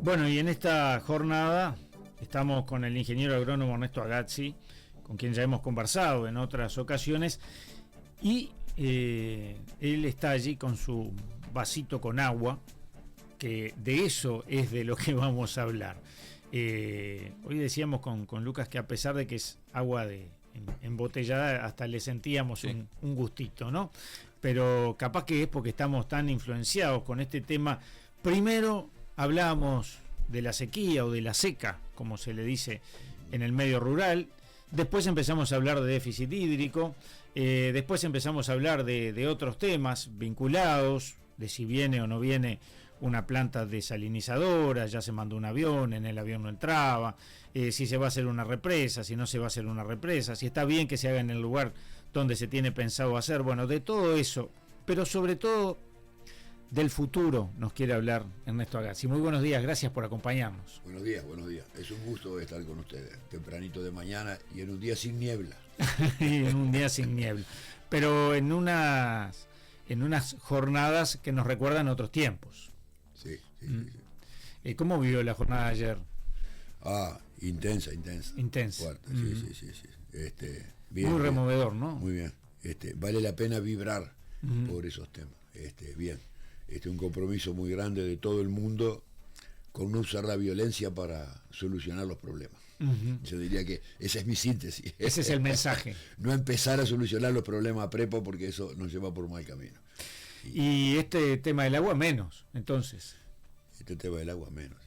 Bueno, y en esta jornada estamos con el ingeniero agrónomo Ernesto Agazzi, con quien ya hemos conversado en otras ocasiones, y él está allí con su vasito con agua, que de eso es de lo que vamos a hablar. Hoy decíamos con Lucas que a pesar de que es agua embotellada, hasta le sentíamos un gustito, ¿no? Pero capaz que es porque estamos tan influenciados con este tema. Primero hablábamos de la sequía o de la seca, como se le dice en el medio rural. Después empezamos a hablar de déficit hídrico. Después empezamos a hablar de otros temas vinculados, de si viene o no viene una planta desalinizadora, ya se mandó un avión, en el avión no entraba, si se va a hacer una represa, si no se va a hacer una represa, si está bien que se haga en el lugar donde se tiene pensado hacer. Bueno, de todo eso, pero sobre todo del futuro nos quiere hablar Ernesto Agazzi. Muy buenos días, gracias por acompañarnos. Buenos días. Es un gusto estar con ustedes, tempranito de mañana y en un día sin niebla. En un día sin niebla, pero en unas jornadas que nos recuerdan otros tiempos. Sí. ¿Cómo vivió la jornada de ayer? Intensa. Fuerte, sí. Bien, muy removedor, ¿no? Muy bien. Vale la pena vibrar por esos temas. Bien. Un compromiso muy grande de todo el mundo con no usar la violencia para solucionar los problemas. Yo diría que esa es mi síntesis. Ese es el mensaje. No empezar a solucionar los problemas a prepo, porque eso nos lleva por mal camino. Y este tema del agua menos, entonces. Este tema del agua menos.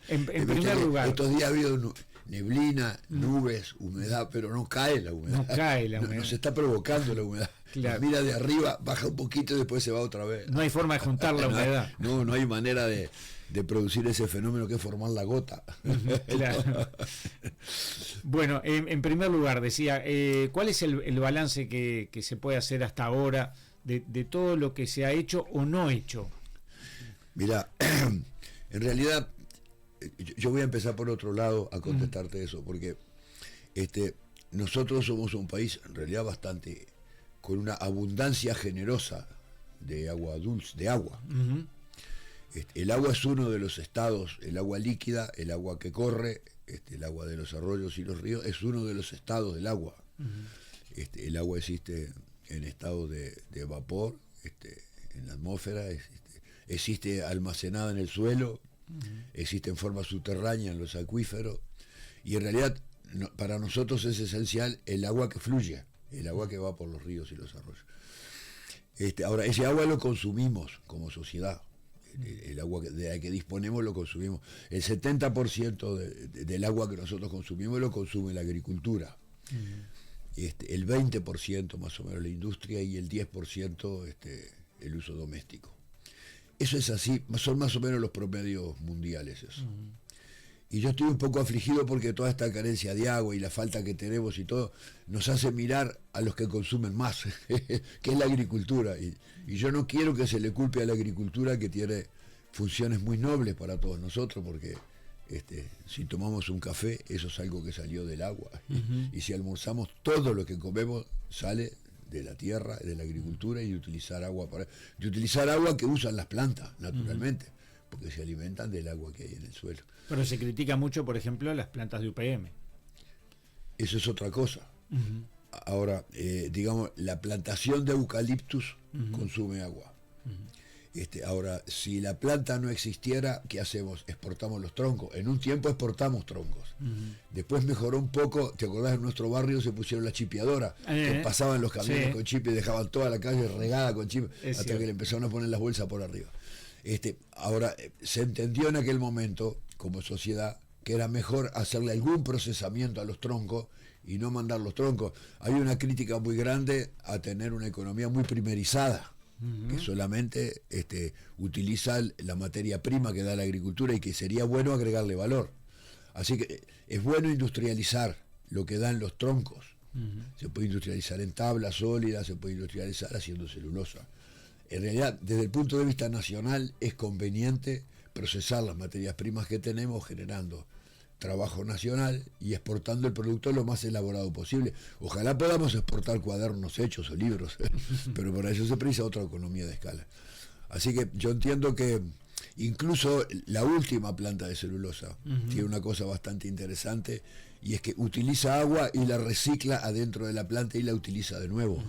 En primer lugar. Estos días ha habido neblina, nubes, humedad, pero no cae la humedad. No cae la humedad. No se está provocando la humedad. Claro. Mira de arriba, baja un poquito y después se va otra vez. No hay forma de juntar la humedad. No hay manera de producir ese fenómeno que es formar la gota. Claro. Bueno, en primer lugar, decía, ¿cuál es el balance que se puede hacer hasta ahora de todo lo que se ha hecho o no hecho? Mira, en realidad, yo voy a empezar por otro lado a contestarte eso, porque nosotros somos un país en realidad bastante con una abundancia generosa de agua dulce, de agua. El agua es uno de los estados, el agua líquida, el agua que corre, el agua de los arroyos y los ríos, es uno de los estados del agua. El agua existe en estado de vapor, en la atmósfera, existe almacenada en el suelo, existe en forma subterránea en los acuíferos, y en realidad para nosotros es esencial el agua que fluye, el agua que va por los ríos y los arroyos. Ahora, ese agua lo consumimos como sociedad. El agua de la que disponemos lo consumimos. El 70% del agua que nosotros consumimos lo consume la agricultura. El 20% más o menos la industria y el 10% el uso doméstico. Eso es así, son más o menos los promedios mundiales eso. Y yo estoy un poco afligido porque toda esta carencia de agua y la falta que tenemos y todo nos hace mirar a los que consumen más, que es la agricultura. Y yo no quiero que se le culpe a la agricultura, que tiene funciones muy nobles para todos nosotros, porque si tomamos un café, eso es algo que salió del agua. Y si almorzamos, todo lo que comemos sale de la tierra, de la agricultura, y de utilizar agua que usan las plantas, naturalmente. Porque se alimentan del agua que hay en el suelo. Pero se critica mucho, por ejemplo, las plantas de UPM. Eso es otra cosa. Ahora, digamos, la plantación de eucaliptus consume agua. Ahora, si la planta no existiera, ¿qué hacemos? Exportamos los troncos. En un tiempo exportamos troncos. Después mejoró un poco. ¿Te acordás? En nuestro barrio se pusieron la chipeadora, que pasaban los camiones con chip y dejaban toda la calle regada con chip, hasta que le empezaron a poner las bolsas por arriba. Ahora, se entendió en aquel momento, como sociedad, que era mejor hacerle algún procesamiento a los troncos y no mandar los troncos. Hay una crítica muy grande a tener una economía muy primerizada, que solamente utiliza la materia prima que da la agricultura, y que sería bueno agregarle valor. Así que es bueno industrializar lo que dan los troncos. Se puede industrializar en tablas sólidas, se puede industrializar haciendo celulosa. En realidad, desde el punto de vista nacional, es conveniente procesar las materias primas que tenemos, generando trabajo nacional y exportando el producto lo más elaborado posible. Ojalá podamos exportar cuadernos hechos o libros, pero para eso se precisa otra economía de escala. Así que yo entiendo que incluso la última planta de celulosa tiene una cosa bastante interesante, y es que utiliza agua y la recicla adentro de la planta y la utiliza de nuevo,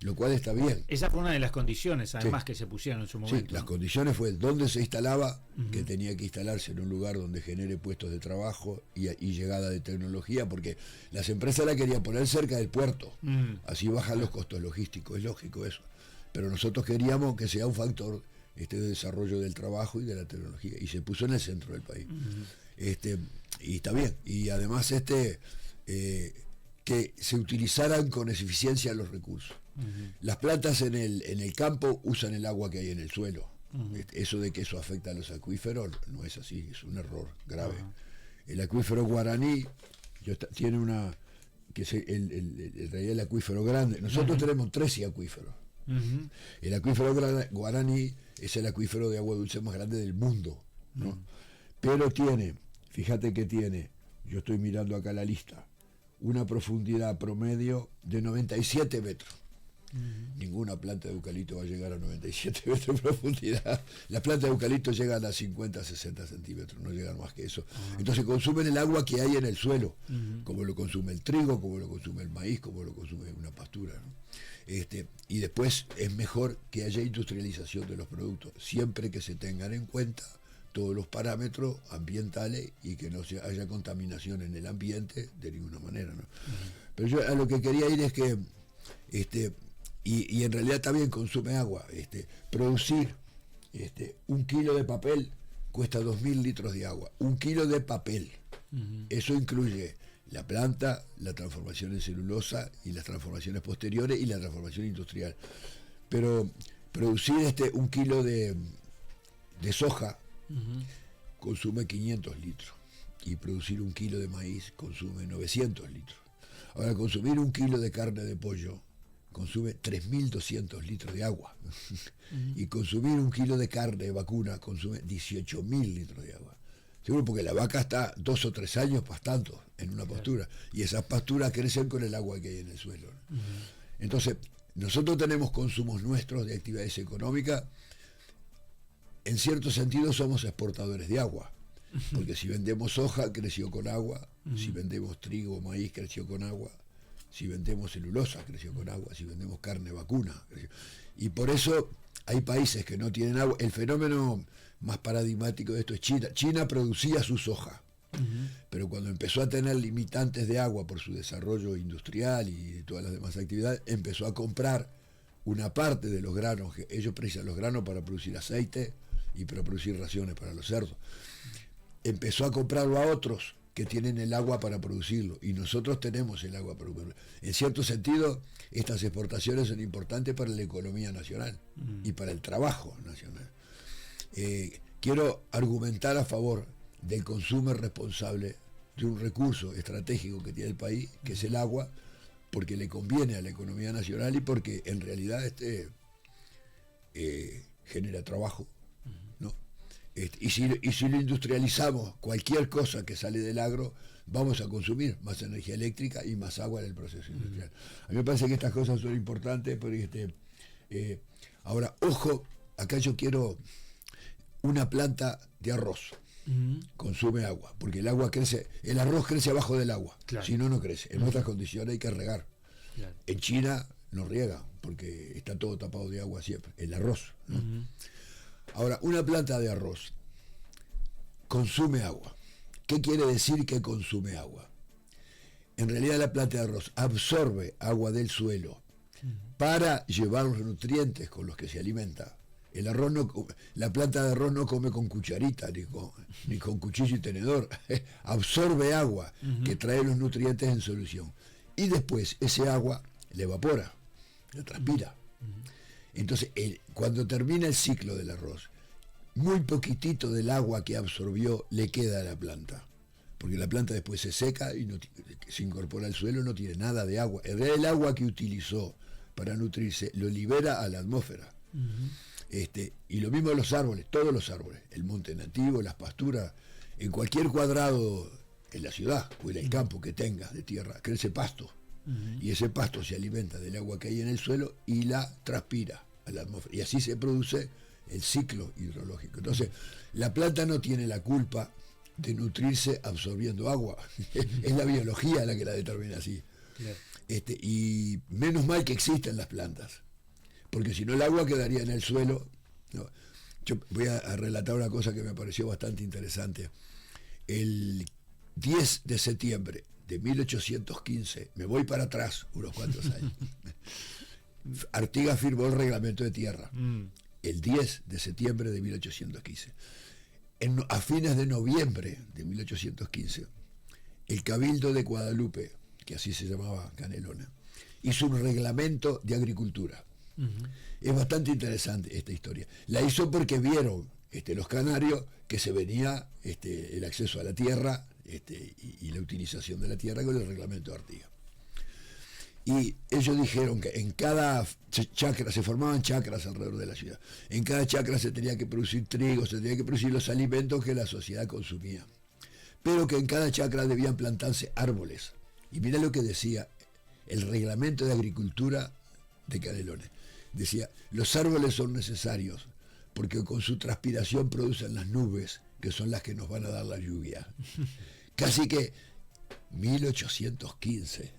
lo cual está bien. Esa fue una de las condiciones, además, que se pusieron en su momento. Sí, las condiciones fue dónde se instalaba, que tenía que instalarse en un lugar donde genere puestos de trabajo y llegada de tecnología, porque las empresas la querían poner cerca del puerto, así bajan los costos logísticos, es lógico eso. Pero nosotros queríamos que sea un factor de desarrollo del trabajo y de la tecnología, y se puso en el centro del país. Y está bien, y además que se utilizaran con eficiencia los recursos. Las plantas en el campo usan el agua que hay en el suelo. Eso de que eso afecta a los acuíferos no es así, es un error grave. El acuífero guaraní tiene una, que es en realidad el acuífero grande. Nosotros tenemos 13 acuíferos. El acuífero guaraní es el acuífero de agua dulce más grande del mundo, ¿no? Pero fíjate que tiene, yo estoy mirando acá la lista, una profundidad promedio de 97 metros. Ninguna planta de eucalipto va a llegar a 97 metros de profundidad. Las plantas de eucalipto llegan a 50, 60 centímetros, no llegan más que eso. Entonces consumen el agua que hay en el suelo, como lo consume el trigo, como lo consume el maíz, como lo consume una pastura, ¿no? Y después es mejor que haya industrialización de los productos, siempre que se tengan en cuenta todos los parámetros ambientales y que no haya contaminación en el ambiente de ninguna manera, ¿no? Pero yo a lo que quería ir es que y en realidad también consume agua. Producir 1 kilo de papel cuesta 2.000 litros de agua. 1 kilo de papel. Eso incluye la planta, la transformación en celulosa y las transformaciones posteriores y la transformación industrial. Pero producir 1 kilo de soja consume 500 litros, y producir 1 kilo de maíz consume 900 litros. Ahora, consumir 1 kilo de carne de pollo consume 3.200 litros de agua. Y consumir 1 kilo de carne de vacuna consume 18.000 litros de agua. Seguro, porque la vaca está 2 o 3 años pastando en una pastura, y esas pasturas crecen con el agua que hay en el suelo, ¿no? Entonces, nosotros tenemos consumos nuestros de actividades económicas. En cierto sentido somos exportadores de agua, porque si vendemos soja, creció con agua, si vendemos trigo o maíz, creció con agua, si vendemos celulosa, creció con agua, si vendemos carne vacuna, creció. Y por eso hay países que no tienen agua. El fenómeno más paradigmático de esto es China. China producía su soja, pero cuando empezó a tener limitantes de agua por su desarrollo industrial y todas las demás actividades, empezó a comprar una parte de los granos. Ellos precisan los granos para producir aceite y para producir raciones para los cerdos. Empezó a comprarlo a otros que tienen el agua para producirlo, y nosotros tenemos el agua para producirlo. En cierto sentido, estas exportaciones son importantes para la economía nacional y para el trabajo nacional. Quiero argumentar a favor del consumo responsable de un recurso estratégico que tiene el país, que es el agua, porque le conviene a la economía nacional y porque en realidad genera trabajo, ¿no? Y si lo industrializamos, cualquier cosa que sale del agro, vamos a consumir más energía eléctrica y más agua en el proceso industrial. A mí me parece que estas cosas son importantes, pero ahora, ojo, acá yo quiero una planta de arroz. Consume agua, porque el agua crece, el arroz crece abajo del agua, claro. Si no, no crece. En otras condiciones hay que regar. Claro. En China no riega, porque está todo tapado de agua siempre, el arroz, ¿no? Ahora, una planta de arroz consume agua. ¿Qué quiere decir que consume agua? En realidad la planta de arroz absorbe agua del suelo para llevar los nutrientes con los que se alimenta. La planta de arroz no come con cucharita ni con cuchillo y tenedor. Absorbe agua que trae los nutrientes en solución. Y después ese agua le evapora, le transpira. Entonces, cuando termina el ciclo del arroz, muy poquitito del agua que absorbió le queda a la planta. Porque la planta después se seca y se incorpora al suelo, no tiene nada de agua. El agua que utilizó para nutrirse lo libera a la atmósfera. Y lo mismo los árboles, todos los árboles, el monte nativo, las pasturas, en cualquier cuadrado en la ciudad o en el campo que tenga de tierra, crece pasto. Y ese pasto se alimenta del agua que hay en el suelo y la transpira a la atmósfera. Y así se produce el ciclo hidrológico. Entonces, la planta no tiene la culpa de nutrirse absorbiendo agua. Es la biología la que la determina así. Claro. Y menos mal que existen las plantas, porque si no el agua quedaría en el suelo. No. Yo voy a relatar una cosa que me pareció bastante interesante. El 10 de septiembre de 1815, me voy para atrás unos cuantos años, Artigas firmó el reglamento de tierra, el 10 de septiembre de 1815. A fines de noviembre de 1815, el Cabildo de Guadalupe, que así se llamaba Canelones, hizo un reglamento de agricultura. Es bastante interesante esta historia. La hizo porque vieron los canarios que se venía el acceso a la tierra y la utilización de la tierra con el reglamento de Artigas. Y ellos dijeron que en cada chacra, se formaban chacras alrededor de la ciudad, en cada chacra se tenía que producir trigo, se tenía que producir los alimentos que la sociedad consumía, pero que en cada chacra debían plantarse árboles. Y mira lo que decía el reglamento de agricultura de Canelones. Decía, los árboles son necesarios porque con su transpiración producen las nubes que son las que nos van a dar la lluvia. Casi que 1815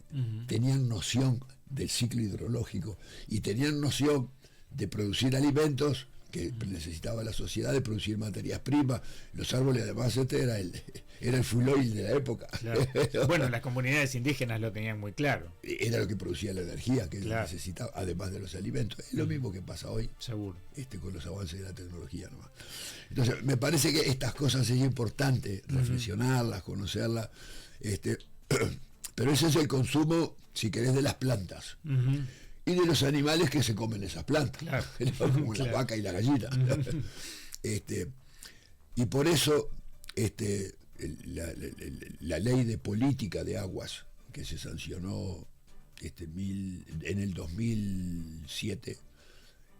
tenían noción del ciclo hidrológico y tenían noción de producir alimentos que necesitaba la sociedad, de producir materias primas. Los árboles, además, era el fuel oil de la época. Claro. Bueno, las comunidades indígenas lo tenían muy claro. Era lo que producía la energía que necesitaba, además de los alimentos. Es lo mismo que pasa hoy. Seguro. Con los avances de la tecnología nomás. Entonces, me parece que estas cosas es importante reflexionarlas, conocerlas. Pero ese es el consumo, si querés, de las plantas. Y de los animales que se comen esas plantas, claro. Como la vaca y la gallina. Y por eso la ley de política de aguas que se sancionó en el 2007,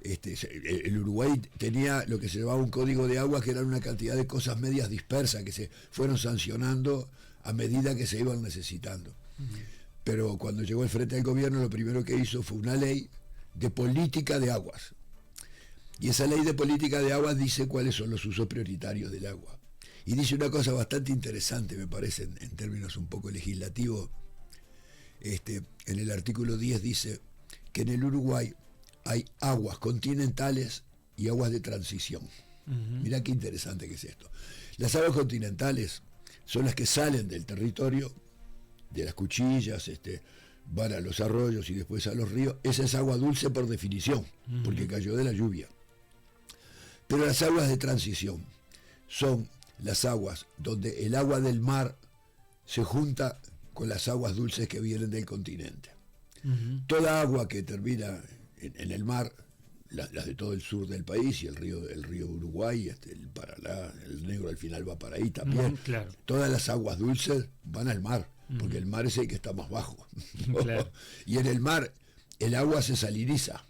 el Uruguay tenía lo que se llamaba un código de aguas, que eran una cantidad de cosas medias dispersas que se fueron sancionando a medida que se iban necesitando. Pero cuando llegó al frente del gobierno, lo primero que hizo fue una ley de política de aguas. Y esa ley de política de aguas dice cuáles son los usos prioritarios del agua. Y dice una cosa bastante interesante, me parece, en términos un poco legislativos. En el artículo 10 dice que en el Uruguay hay aguas continentales y aguas de transición. Mirá qué interesante que es esto. Las aguas continentales son las que salen del territorio, de las cuchillas, van a los arroyos y después a los ríos. Esa es agua dulce por definición, porque cayó de la lluvia. Pero las aguas de transición son las aguas donde el agua del mar se junta con las aguas dulces que vienen del continente. Toda agua que termina en el mar, las de todo el sur del país y el río Uruguay, el Paraná, el Negro al final va para ahí también. Claro. Todas las aguas dulces van al mar, porque el mar es el que está más bajo. Claro. Y en el mar el agua se saliniza,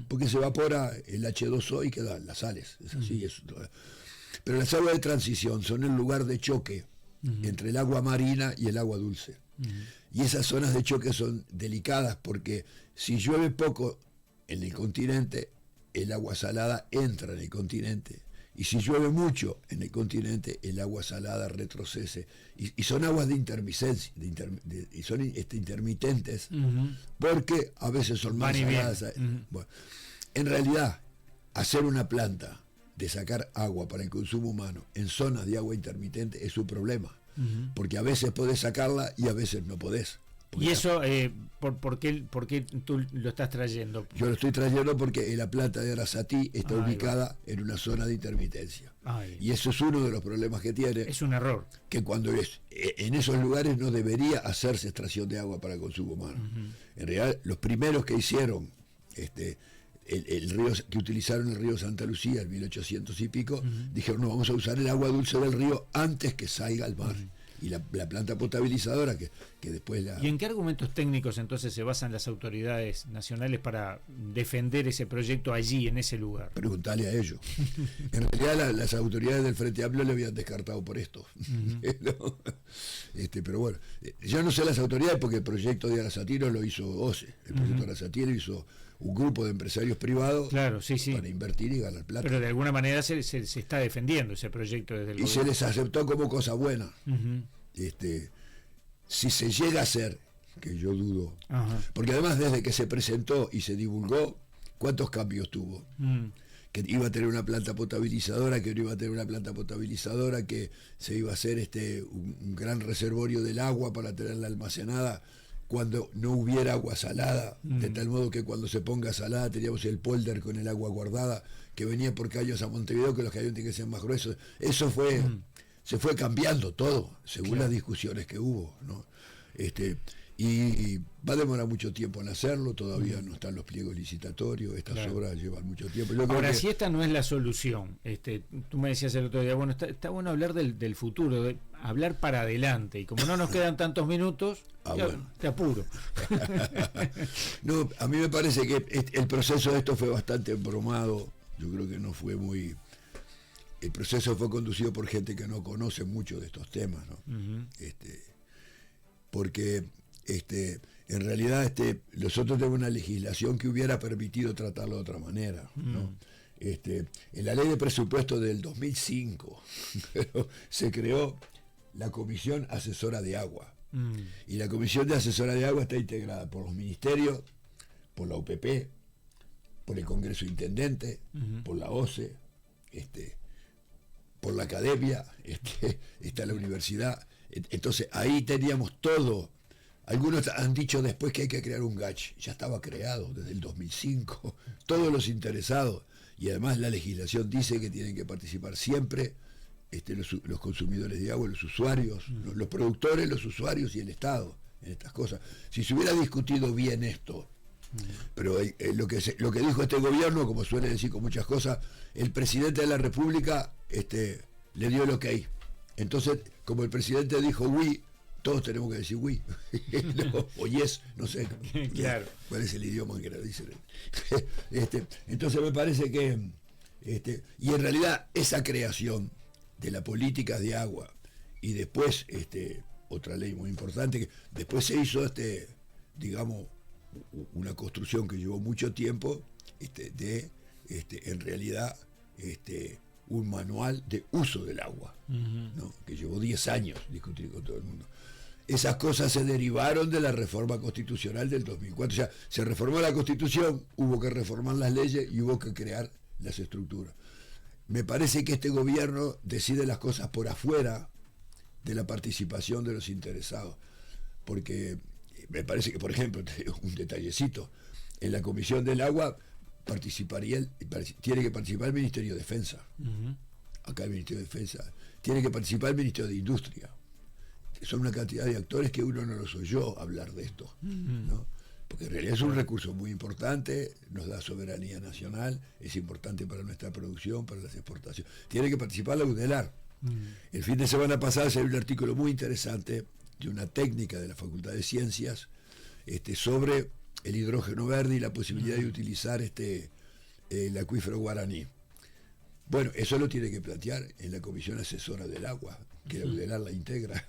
porque se evapora el H2O y quedan las sales. Es así. Pero las aguas de transición son el lugar de choque entre el agua marina y el agua dulce. Y esas zonas de choque son delicadas porque si llueve poco en el continente, el agua salada entra en el continente. Y si llueve mucho en el continente, el agua salada retrocede. Y son aguas de intermitencia, y son intermitentes, porque a veces son más saladas. Bueno, en realidad, hacer una planta de sacar agua para el consumo humano en zonas de agua intermitente es un problema, porque a veces podés sacarla y a veces no podés. ¿Y eso por qué tú lo estás trayendo? Yo lo estoy trayendo porque la planta de Arasatí está ubicada en una zona de intermitencia. Y eso es uno de los problemas que tiene. Es un error. Que cuando en esos lugares no debería hacerse extracción de agua para el consumo humano. En realidad, los primeros que hicieron el río, que utilizaron el río Santa Lucía en 1800 y pico, dijeron, no, vamos a usar el agua dulce del río antes que salga al mar. Y la planta potabilizadora que después la... ¿Y en qué argumentos técnicos entonces se basan las autoridades nacionales para defender ese proyecto allí, en ese lugar? Preguntale a ellos. En realidad las autoridades del Frente Amplio le habían descartado por esto. ¿No? Pero bueno, yo no sé las autoridades porque el proyecto de Arasatí no lo hizo OCE. El proyecto de Arasatí lo hizo un grupo de empresarios privados, claro, sí, sí, para invertir y ganar plata. pero de alguna manera se está defendiendo ese proyecto desde el y gobierno. se les aceptó como cosa buena. Uh-huh. Si se llega a hacer, que yo dudo, Ajá. porque además desde que se presentó y se divulgó, ¿cuántos cambios tuvo? Que iba a tener una planta potabilizadora, que no iba a tener una planta potabilizadora, que se iba a hacer un gran reservorio del agua para tenerla almacenada cuando no hubiera agua salada, de tal modo que cuando se ponga salada teníamos el polder con el agua guardada, que venía por caños a Montevideo, que los caños tienen que ser más gruesos. Eso fue, se fue cambiando todo, según las discusiones que hubo, ¿no? Y va a demorar mucho tiempo en hacerlo, todavía no están los pliegos licitatorios, estas obras llevan mucho tiempo. Ahora, si esta no es la solución, tú me decías el otro día, bueno, está bueno hablar del futuro, de hablar para adelante, y como no nos quedan tantos minutos, bueno. te apuro. No, a mí me parece que el proceso de esto fue bastante embromado, yo creo que no fue muy... El proceso fue conducido por gente que no conoce mucho de estos temas, ¿no? Uh-huh. Porque en realidad nosotros tenemos una legislación que hubiera permitido tratarlo de otra manera, ¿no? En la ley de presupuesto del 2005 se creó la Comisión Asesora de Agua, y la Comisión de Asesora de Agua está integrada por los ministerios, por la UPP, por el Congreso Intendente, por la OCE, por la academia, está la universidad. Entonces ahí teníamos todo. Algunos han dicho después que hay que crear un GACH, ya estaba creado desde el 2005, todos los interesados, y además la legislación dice que tienen que participar siempre los consumidores de agua, los usuarios, los productores, los usuarios y el Estado en estas cosas. Si se hubiera discutido bien esto, pero lo que dijo este gobierno, como suele decir con muchas cosas, el presidente de la República le dio el ok. Entonces, como el presidente dijo oui, todos tenemos que decir oui, no, o yes, no sé claro. cuál es el idioma que lo dicen. Entonces me parece que y en realidad esa creación de la política de agua y después otra ley muy importante, que después se hizo digamos una construcción que llevó mucho tiempo, en realidad un manual de uso del agua, ¿no? Que llevó 10 años discutir con todo el mundo. Esas cosas se derivaron de la reforma constitucional del 2004. O sea, se reformó la Constitución, hubo que reformar las leyes y hubo que crear las estructuras. Me parece que este gobierno decide las cosas por afuera de la participación de los interesados. Porque me parece que, por ejemplo, un detallecito, en la Comisión del Agua tiene que participar el Ministerio de Defensa. Acá el Ministerio de Defensa. Tiene que participar el Ministerio de Industria. Son una cantidad de actores que uno no los oyó hablar de esto, ¿no? Porque en realidad es un recurso muy importante, nos da soberanía nacional, es importante para nuestra producción, para las exportaciones. Tiene que participar la UDELAR. El fin de semana pasado salió un artículo muy interesante de una técnica de la Facultad de Ciencias sobre el hidrógeno verde y la posibilidad de utilizar el acuífero guaraní. Bueno, eso lo tiene que plantear en la Comisión Asesora del Agua, que la UDELAR la integra,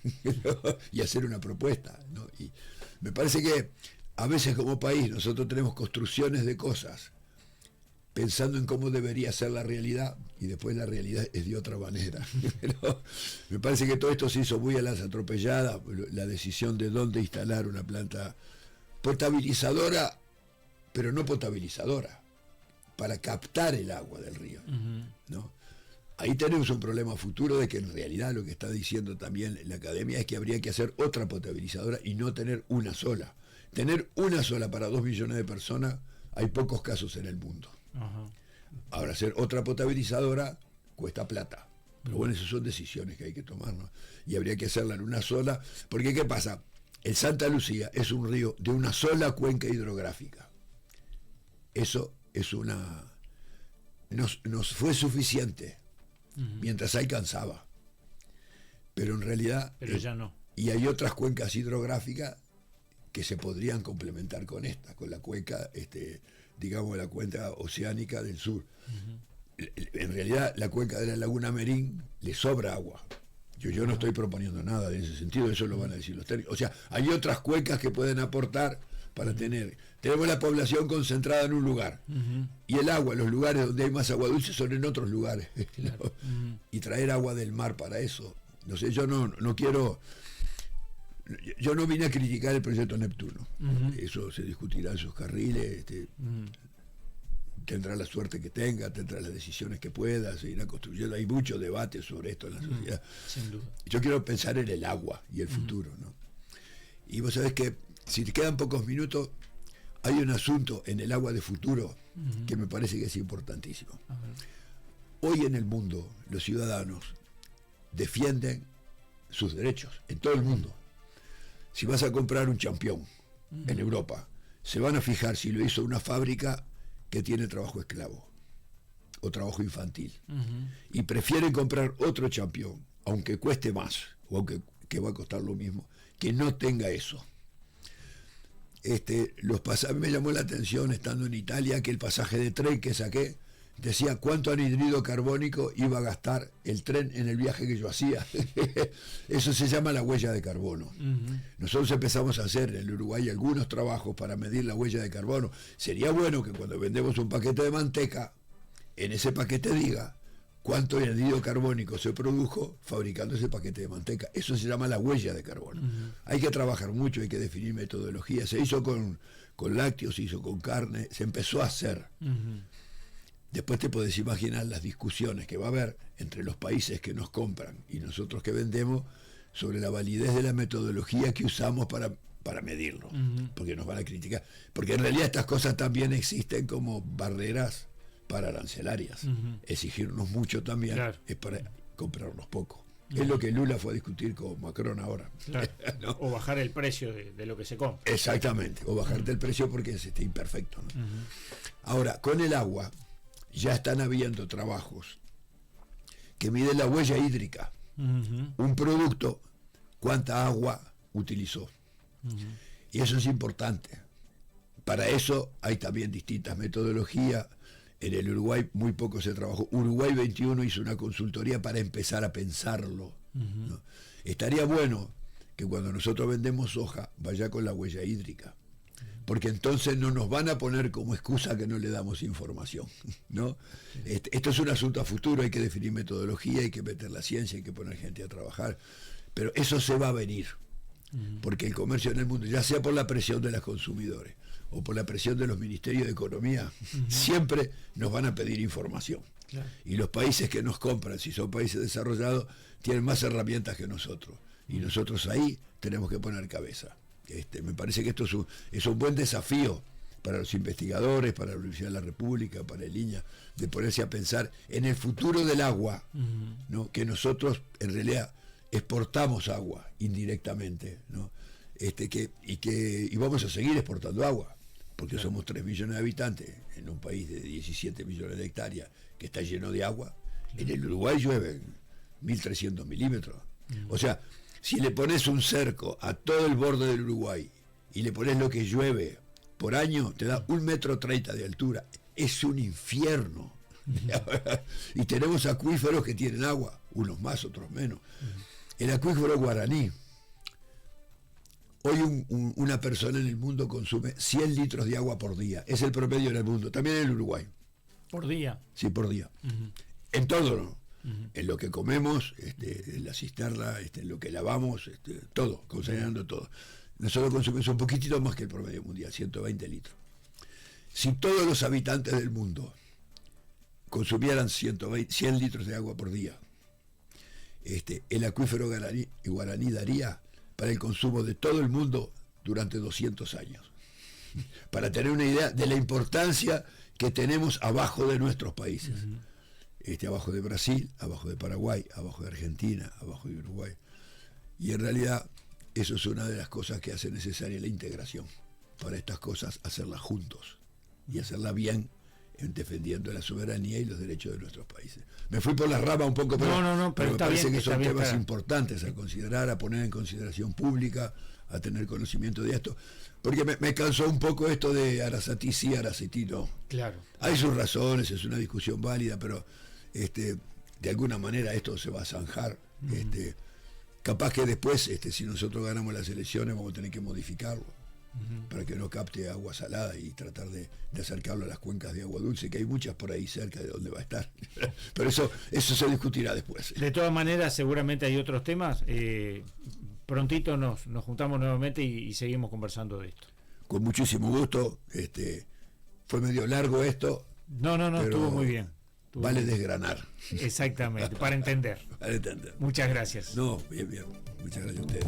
y hacer una propuesta, ¿no? Y me parece que a veces como país nosotros tenemos construcciones de cosas pensando en cómo debería ser la realidad y después la realidad es de otra manera. Pero me parece que todo esto se hizo muy a las atropelladas, la decisión de dónde instalar una planta potabilizadora, pero no potabilizadora, para captar el agua del río, ¿no? Ahí tenemos un problema futuro de que en realidad lo que está diciendo también la academia es que habría que hacer otra potabilizadora y no tener una sola. Tener una sola para 2 millones de personas, hay pocos casos en el mundo. Ahora, hacer otra potabilizadora cuesta plata. Pero bueno, esas son decisiones que hay que tomar, ¿no? Y habría que hacerla en una sola, porque ¿qué pasa? El Santa Lucía es un río de una sola cuenca hidrográfica. Eso es nos fue suficiente mientras alcanzaba, pero en realidad ya no. Y hay otras cuencas hidrográficas que se podrían complementar con esta, con la cuenca digamos la cuenca oceánica del sur. En realidad la cuenca de la laguna Merín le sobra agua. Yo no estoy proponiendo nada en ese sentido, eso lo van a decir los técnicos. O sea, hay otras cuencas que pueden aportar para tenemos la población concentrada en un lugar, y el agua, los lugares donde hay más agua dulce son en otros lugares, claro. ¿no? Y traer agua del mar para eso, no sé, yo no quiero, yo no vine a criticar el proyecto Neptuno, eso se discutirá en sus carriles, tendrá la suerte que tenga, tendrá las decisiones que pueda, se irá construyendo, hay mucho debate sobre esto en la sociedad. Sin duda. Yo quiero pensar en el agua y el futuro, ¿no? Y vos sabés que si te quedan pocos minutos, hay un asunto en el agua de futuro que me parece que es importantísimo. Hoy en el mundo los ciudadanos defienden sus derechos, en todo el mundo. Si vas a comprar un champión en Europa, se van a fijar si lo hizo una fábrica que tiene trabajo esclavo o trabajo infantil, y prefieren comprar otro champión, aunque cueste más o aunque que va a costar lo mismo, que no tenga eso. A mí me llamó la atención, estando en Italia, que el pasaje de tren que saqué decía cuánto anhídrido carbónico iba a gastar el tren en el viaje que yo hacía. Eso se llama la huella de carbono. Nosotros empezamos a hacer en el Uruguay algunos trabajos para medir la huella de carbono. Sería bueno que cuando vendemos un paquete de manteca, en ese paquete diga cuánto anhídrido carbónico se produjo fabricando ese paquete de manteca. Eso se llama la huella de carbono. Hay que trabajar mucho, hay que definir metodología. Se hizo con lácteos, se hizo con carne, se empezó a hacer. Después te podés imaginar las discusiones que va a haber entre los países que nos compran y nosotros que vendemos sobre la validez de la metodología que usamos para medirlo, porque nos van a criticar. Porque en realidad estas cosas también existen como barreras para arancelarias. Exigirnos mucho también, claro, es para comprarnos poco. Es lo que Lula fue a discutir con Macron ahora. Claro. ¿No? O bajar el precio de lo que se compra. Exactamente, o bajarte el precio porque es imperfecto, ¿no? Ahora, con el agua ya están habiendo trabajos que miden la huella hídrica. Un producto, cuánta agua utilizó. Y eso es importante. Para eso hay también distintas metodologías. En el Uruguay muy poco se trabajó. Uruguay 21 hizo una consultoría para empezar a pensarlo, ¿no? Estaría bueno que cuando nosotros vendemos soja vaya con la huella hídrica, porque entonces no nos van a poner como excusa que no le damos información, ¿no? Esto es un asunto a futuro, hay que definir metodología, hay que meter la ciencia, hay que poner gente a trabajar, pero eso se va a venir, porque el comercio en el mundo, ya sea por la presión de los consumidores o por la presión de los ministerios de Economía, siempre nos van a pedir información. Claro. Y los países que nos compran, si son países desarrollados, tienen más herramientas que nosotros. Y nosotros ahí tenemos que poner cabeza. Me parece que esto es un buen desafío para los investigadores, para la Universidad de la República, para el INAH, de ponerse a pensar en el futuro del agua, ¿no? Que nosotros en realidad exportamos agua indirectamente, ¿no? Y vamos a seguir exportando agua, porque claro, somos 3 millones de habitantes en un país de 17 millones de hectáreas que está lleno de agua. Claro. En el Uruguay llueven 1.300 milímetros. O sea, si le pones un cerco a todo el borde del Uruguay y le pones lo que llueve por año, te da 1,30 m de altura. Es un infierno. Y tenemos acuíferos que tienen agua, unos más, otros menos. El acuífero guaraní. Hoy una persona en el mundo consume 100 litros de agua por día. Es el promedio en el mundo, también en el Uruguay. ¿Por día? Sí, por día. En todo, ¿no? En lo que comemos, en la cisterna, en lo que lavamos, todo, considerando todo. Nosotros consumimos un poquitito más que el promedio mundial, 120 litros. Si todos los habitantes del mundo consumieran 100 litros de agua por día, el acuífero guaraní daría para el consumo de todo el mundo durante 200 años. Para tener una idea de la importancia que tenemos abajo de nuestros países. Abajo de Brasil, abajo de Paraguay, abajo de Argentina, abajo de Uruguay. Y en realidad eso es una de las cosas que hace necesaria la integración. Para estas cosas hacerlas juntos y hacerla bien, defendiendo la soberanía y los derechos de nuestros países. Me fui por la rama un poco, pero me parece que son temas importantes a considerar, a poner en consideración pública, a tener conocimiento de esto, porque me cansó un poco esto de Arasatí sí, Arasatí no. Claro. Hay sus razones, es una discusión válida, pero de alguna manera esto se va a zanjar. Capaz que después, si nosotros ganamos las elecciones, vamos a tener que modificarlo. para que no capte agua salada y tratar de acercarlo a las cuencas de agua dulce, que hay muchas por ahí cerca de donde va a estar. Pero eso se discutirá después. De todas maneras, seguramente hay otros temas. Prontito nos juntamos nuevamente y seguimos conversando de esto. Con muchísimo gusto. Fue medio largo esto. No, estuvo muy bien. Vale desgranar. Exactamente, para entender. Para entender. Muchas gracias. No, bien. Muchas gracias a ustedes.